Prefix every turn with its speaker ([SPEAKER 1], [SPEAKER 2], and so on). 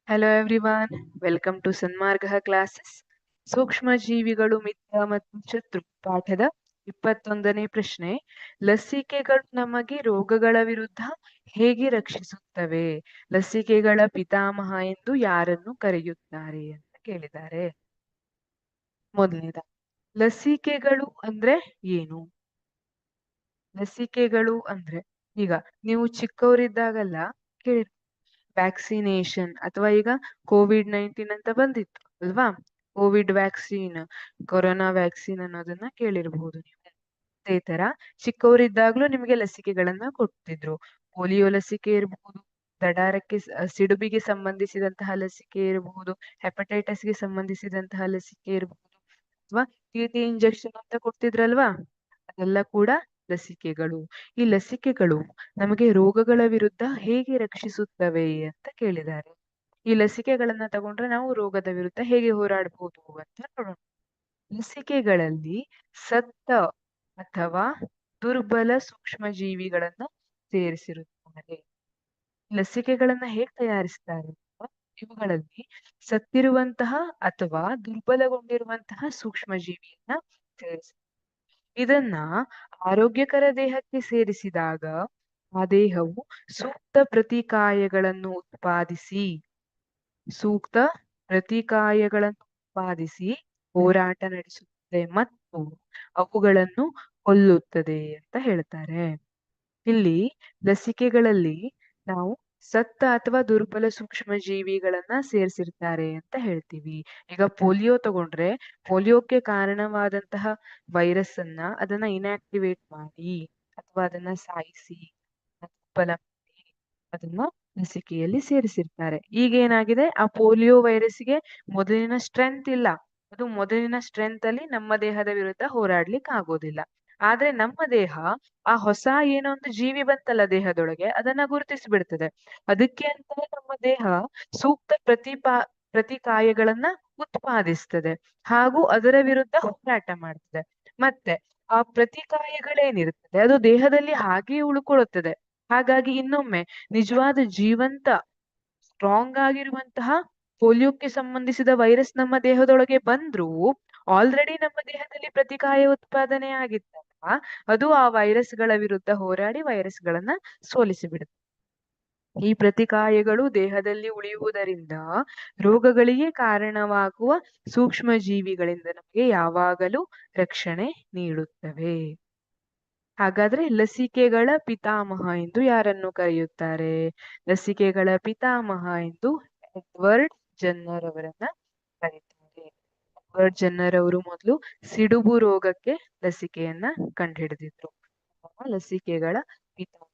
[SPEAKER 1] Hello everyone, welcome to Sanmarga classes. ಸೂಕ್ಷ್ಮ ಜೀವಿಗಳು ಮಿತ್ರ ಮತ್ತು ಶತ್ರು ಪಾಠದ 21ನೇ ಪ್ರಶ್ನೆ. ಲಸಿಕೆಗಳು ನಮಗೆ ರೋಗಗಳ ವಿರುದ್ಧ ಹೇಗೆ ರಕ್ಷಿಸುತ್ತವೆ? ಲಸಿಕೆಗಳ ಪಿತಾಮಹ ಎಂದು ಯಾರನ್ನು ಕರೆಯುತ್ತಾರೆ ಅಂತ ಕೇಳಿದ್ದಾರೆ. ಮೊದಲನೇದ, ಲಸಿಕೆಗಳು ಅಂದ್ರೆ ಏನು? ಲಸಿಕೆಗಳು ಅಂದ್ರೆ, ಈಗ ನೀವು ಚಿಕ್ಕವರಿದ್ದಾಗಲ್ಲ ಕೇಳಿ ವ್ಯಾಕ್ಸಿನೇಷನ್ ಅಥವಾ ಈಗ ಕೋವಿಡ್-19 ಅಂತ ಬಂದಿತ್ತು ಅಲ್ವಾ? ಕೋವಿಡ್ ವ್ಯಾಕ್ಸಿನ್, ಕೊರೋನಾ ವ್ಯಾಕ್ಸಿನ್ ಅನ್ನೋದನ್ನ ಕೇಳಿರಬಹುದು ನೀವು. ಅದೇ ತರ ಚಿಕ್ಕವರಿದ್ದಾಗ್ಲೂ ನಿಮಗೆ ಲಸಿಕೆಗಳನ್ನ ಕೊಡ್ತಿದ್ರು. ಪೋಲಿಯೋ ಲಸಿಕೆ ಇರಬಹುದು, ದಡಾರಕ್ಕೆ ಸಿಡುಬಿಗೆ ಸಂಬಂಧಿಸಿದಂತಹ ಲಸಿಕೆ ಇರಬಹುದು, ಹೆಪಟೈಟಿಸ್ಗೆ ಸಂಬಂಧಿಸಿದಂತಹ ಲಸಿಕೆ ಇರಬಹುದು, ಅಥವಾ ಟಿ ಇಂಜೆಕ್ಷನ್ ಅಂತ ಕೊಡ್ತಿದ್ರಲ್ವಾ, ಅದೆಲ್ಲ ಕೂಡ ಲಸಿಕೆಗಳು. ಈ ಲಸಿಕೆಗಳು ನಮಗೆ ರೋಗಗಳ ವಿರುದ್ಧ ಹೇಗೆ ರಕ್ಷಿಸುತ್ತವೆ ಅಂತ ಕೇಳಿದ್ದಾರೆ. ಈ ಲಸಿಕೆಗಳನ್ನ ತಗೊಂಡ್ರೆ ನಾವು ರೋಗದ ವಿರುದ್ಧ ಹೇಗೆ ಹೋರಾಡಬಹುದು ಅಂತ ನೋಡೋಣ. ಲಸಿಕೆಗಳಲ್ಲಿ ಸತ್ತ ಅಥವಾ ದುರ್ಬಲ ಸೂಕ್ಷ್ಮ ಜೀವಿಗಳನ್ನ ಸೇರಿಸಿರುತ್ತಾರೆ. ಲಸಿಕೆಗಳನ್ನ ಹೇಗೆ ತಯಾರಿಸ್ತಾರೆ? ಇವುಗಳಲ್ಲಿ ಸತ್ತಿರುವಂತಹ ಅಥವಾ ದುರ್ಬಲಗೊಂಡಿರುವಂತಹ ಸೂಕ್ಷ್ಮ ಜೀವಿಯನ್ನ ಸೇರಿಸ್ತಾರೆ. ಇದನ್ನ ಆರೋಗ್ಯಕರ ದೇಹಕ್ಕೆ ಸೇರಿಸಿದಾಗ ಆ ದೇಹವು ಸೂಕ್ತ ಪ್ರತಿಕಾಯಗಳನ್ನು ಉತ್ಪಾದಿಸಿ ಹೋರಾಟ ನಡೆಸುತ್ತದೆ ಮತ್ತು ಅವುಗಳನ್ನು ಕೊಲ್ಲುತ್ತದೆ ಅಂತ ಹೇಳ್ತಾರೆ. ಇಲ್ಲಿ ಲಸಿಕೆಗಳಲ್ಲಿ ನಾವು ಸತ್ತ ಅಥವಾ ದುರ್ಬಲ ಸೂಕ್ಷ್ಮ ಜೀವಿಗಳನ್ನ ಸೇರಿಸಿರ್ತಾರೆ ಅಂತ ಹೇಳ್ತೀವಿ. ಈಗ ಪೋಲಿಯೋ ತಗೊಂಡ್ರೆ ಪೋಲಿಯೋಕ್ಕೆ ಕಾರಣವಾದಂತಹ ವೈರಸ್ ಅದನ್ನ ಇನ್ಆಕ್ಟಿವೇಟ್ ಮಾಡಿ ಅಥವಾ ಅದನ್ನ ಸಾಯಿಸಿ ದುರ್ಬಲ ಮಾಡಿ ಅದನ್ನ ಲಸಿಕೆಯಲ್ಲಿ ಸೇರಿಸಿರ್ತಾರೆ. ಈಗ ಏನಾಗಿದೆ, ಆ ಪೋಲಿಯೋ ವೈರಸ್ಗೆ ಮೊದಲಿನ ಸ್ಟ್ರೆಂತ್ ಇಲ್ಲ. ಅದು ಮೊದಲಿನ ಸ್ಟ್ರೆಂತ್ ಅಲ್ಲಿ ನಮ್ಮ ದೇಹದ ವಿರುದ್ಧ ಹೋರಾಡ್ಲಿಕ್ಕೆ ಆಗೋದಿಲ್ಲ. ಆದ್ರೆ ನಮ್ಮ ದೇಹ ಆ ಹೊಸ ಏನೋ ಒಂದು ಜೀವಿ ಬಂತಲ್ಲ ದೇಹದೊಳಗೆ, ಅದನ್ನ ಗುರುತಿಸಿಬಿಡ್ತದೆ. ಅದಕ್ಕೆ ಅಂತಲೇ ನಮ್ಮ ದೇಹ ಸೂಕ್ತ ಪ್ರತಿಕಾಯಗಳನ್ನ ಉತ್ಪಾದಿಸ್ತದೆ ಹಾಗೂ ಅದರ ವಿರುದ್ಧ ಹೋರಾಟ ಮಾಡ್ತದೆ. ಮತ್ತೆ ಆ ಪ್ರತಿಕಾಯಗಳೇನಿರ್ತದೆ ಅದು ದೇಹದಲ್ಲಿ ಹಾಗೆಯೇ ಉಳ್ಕೊಳ್ಳುತ್ತದೆ. ಹಾಗಾಗಿ ಇನ್ನೊಮ್ಮೆ ನಿಜವಾದ ಜೀವಂತ ಸ್ಟ್ರಾಂಗ್ ಆಗಿರುವಂತಹ ಪೋಲಿಯೋಕ್ಕೆ ಸಂಬಂಧಿಸಿದ ವೈರಸ್ ನಮ್ಮ ದೇಹದೊಳಗೆ ಬಂದ್ರೂ ಆಲ್ರೆಡಿ ನಮ್ಮ ದೇಹದಲ್ಲಿ ಪ್ರತಿಕಾಯ ಉತ್ಪಾದನೆ ಆಗಿತ್ತಲ್ಲ, ಅದು ಆ ವೈರಸ್ಗಳ ವಿರುದ್ಧ ಹೋರಾಡಿ ವೈರಸ್ಗಳನ್ನ ಸೋಲಿಸಿಬಿಡುತ್ತೆ. ಈ ಪ್ರತಿಕಾಯಗಳು ದೇಹದಲ್ಲಿ ಉಳಿಯುವುದರಿಂದ ರೋಗಗಳಿಗೆ ಕಾರಣವಾಗುವ ಸೂಕ್ಷ್ಮ ಜೀವಿಗಳಿಂದ ನಮಗೆ ಯಾವಾಗಲೂ ರಕ್ಷಣೆ ನೀಡುತ್ತವೆ. ಹಾಗಾದ್ರೆ ಲಸಿಕೆಗಳ ಪಿತಾಮಹ ಎಂದು ಯಾರನ್ನು ಕರೆಯುತ್ತಾರೆ? ಲಸಿಕೆಗಳ ಪಿತಾಮಹ ಎಂದು ಎಡ್ವರ್ಡ್ ಜೆನ್ನರ್ ಅವರನ್ನ ಕರೀತಾರೆ. ಎಡ್ವರ್ಡ್ ಜೆನ್ನರ್ ಅವರು ಮೊದಲು ಸಿಡುಬು ರೋಗಕ್ಕೆ ಲಸಿಕೆಯನ್ನ ಕಂಡುಹಿಡಿದಿದ್ರು. ಲಸಿಕೆಗಳ ಪಿತಾಮಹ